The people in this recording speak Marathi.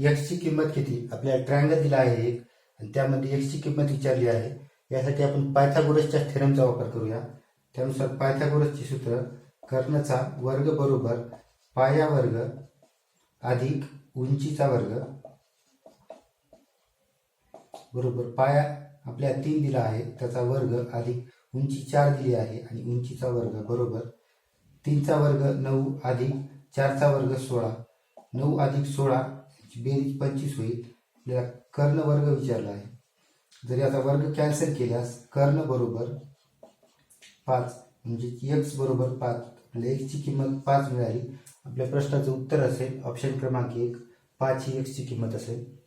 एक्सची किंमत किती, आपल्याला ट्रायंगल दिला आहे एक आणि त्यामध्ये एक्सची किंमत विचारली आहे. यासाठी आपण पायथागोरसच्या थेरमचा वापर करूया. त्यानुसार पायथागोरसचे सूत्र कर्णचा वर्ग बरोबर पाया वर्ग अधिक उंचीचा वर्ग बरोबर पाया आपल्याला 3 दिला आहे त्याचा वर्ग अधिक उंची 4 दिली आहे आणि उंचीचा वर्ग बरोबर 3 चा वर्ग 9 अधिक 4 चा वर्ग 16. 9 अधिक 16 बेरीज 25 होईल. आपल्याला कर्ण वर्ग विचारला आहे. जर याचा वर्ग कॅन्सल केल्यास कर्ण बरोबर 5 म्हणजे x बरोबर 5. आपल्याला x ची किंमत 5 मिळाली. आपल्या प्रश्नाचं उत्तर असेल ऑप्शन क्रमांक 1 5 ही x ची किंमत असेल.